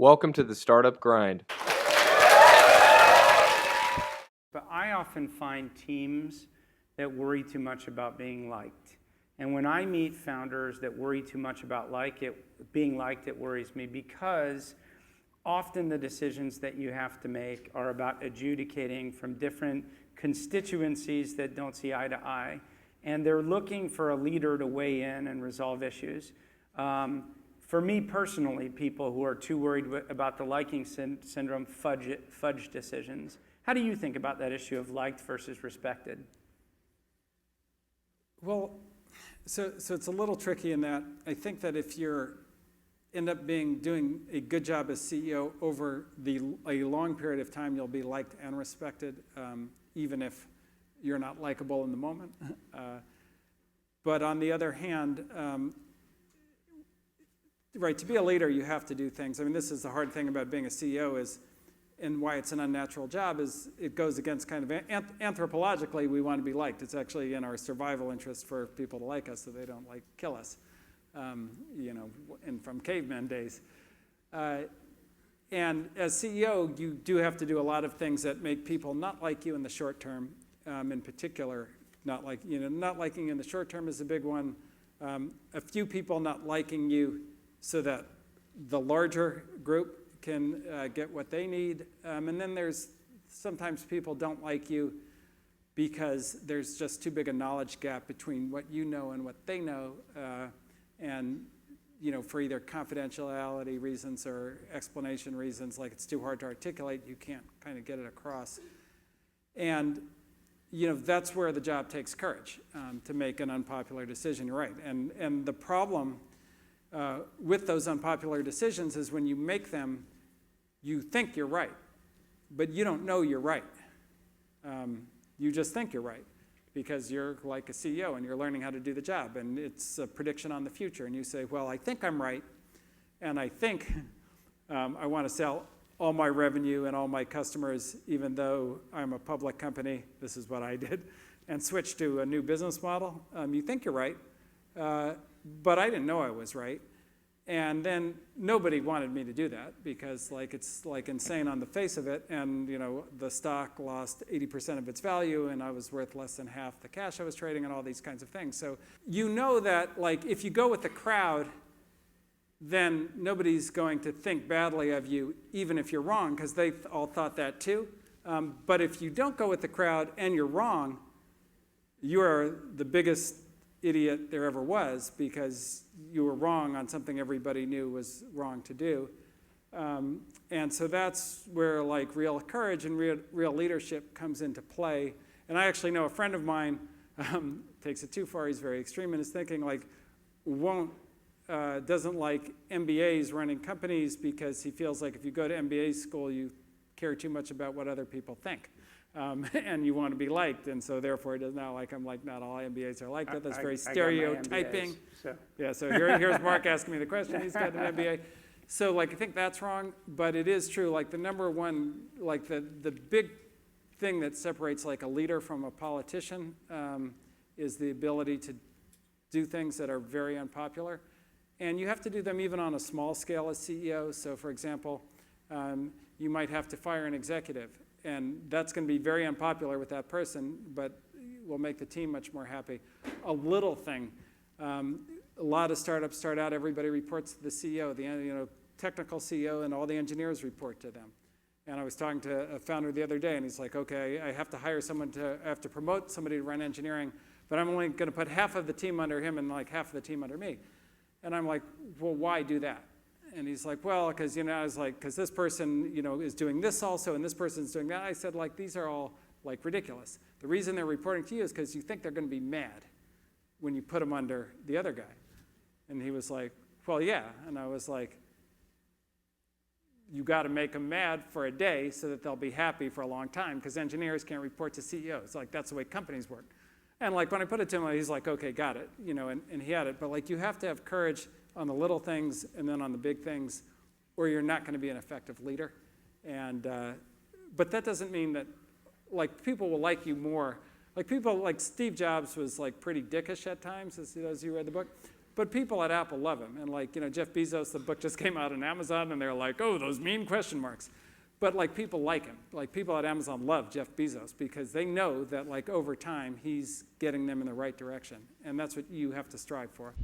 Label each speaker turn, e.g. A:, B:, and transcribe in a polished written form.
A: Welcome to the Startup Grind.
B: But I often find teams that worry too much about being liked. And when I meet founders that worry too much about being liked, it worries me, because often the decisions that you have to make are about adjudicating from different constituencies that don't see eye to eye. And they're looking for a leader to weigh in and resolve issues. For me personally, people who are too worried about the liking syndrome fudge decisions. How do you think about that issue of liked versus respected?
C: Well, so it's a little tricky in that I think that if you're end up doing a good job as CEO over a long period of time, you'll be liked and respected, even if you're not likable in the moment. But on the other hand, right, to be a leader, you have to do things. I mean, this is the hard thing about being a CEO and why it's an unnatural job is it goes against kind of anthropologically, we want to be liked. It's actually in our survival interest for people to like us so they don't kill us, and from caveman days. And as CEO, you do have to do a lot of things that make people not like you in the short term. In particular, not liking you in the short term is a big one. A few people not liking you so that the larger group can get what they need. And then there's sometimes people don't like you because there's just too big a knowledge gap between what you know and what they know. And for either confidentiality reasons or explanation reasons, like it's too hard to articulate, you can't kind of get it across. And that's where the job takes courage to make an unpopular decision. You're right. And the problem with those unpopular decisions is when you make them, you think you're right, but you don't know you're right. You just think you're right because you're like a CEO and you're learning how to do the job, and it's a prediction on the future. And you say, well, I think I'm right, and I think I want to sell all my revenue and all my customers, even though I'm a public company. This is what I did, and switch to a new business model. You think you're right, but I didn't know I was right. And then nobody wanted me to do that because it's insane on the face of it. And the stock lost 80% of its value and I was worth less than half the cash I was trading and all these kinds of things. So that if you go with the crowd, then nobody's going to think badly of you, even if you're wrong, because they all thought that too. But if you don't go with the crowd and you're wrong, you are the biggest idiot there ever was because you were wrong on something everybody knew was wrong to do. And so that's where real courage and real leadership comes into play. And I actually know a friend of mine takes it too far. He's very extreme in his thinking, doesn't like MBAs running companies because he feels like if you go to MBA school, you care too much about what other people think. And you want to be liked, and so therefore it is not like I'm like, not all MBAs are like that. That's very stereotyping. So here's Mark asking me the question. He's got an MBA. So I think that's wrong, but it is true. The number one, the big thing that separates a leader from a politician is the ability to do things that are very unpopular. And you have to do them even on a small scale as CEO. So for example, you might have to fire an executive. And that's going to be very unpopular with that person, but will make the team much more happy. A little thing. A lot of startups start out, everybody reports to the CEO, the technical CEO, and all the engineers report to them. And I was talking to a founder the other day, and he's like, okay, I have to hire I have to promote somebody to run engineering, but I'm only going to put half of the team under him and half of the team under me. And I'm like, well, why do that? And he's like, well, because because this person is doing this also, and this person's doing that. I said, these are all ridiculous. The reason they're reporting to you is because you think they're going to be mad when you put them under the other guy. And he was like, well, yeah. And I was like, you got to make them mad for a day so that they'll be happy for a long time, because engineers can't report to CEOs. That's the way companies work. And when I put it to him, he's like, okay, got it. And he had it. But you have to have courage on the little things and then on the big things, or you're not going to be an effective leader. And but that doesn't mean that people will like you more. People Steve Jobs was pretty dickish at times, as you read the book. But people at Apple love him. And like, Jeff Bezos, the book just came out on Amazon, and they're like, oh, those mean question marks. But like, people like him. Like, people at Amazon love Jeff Bezos because they know that like over time, he's getting them in the right direction. And that's what you have to strive for.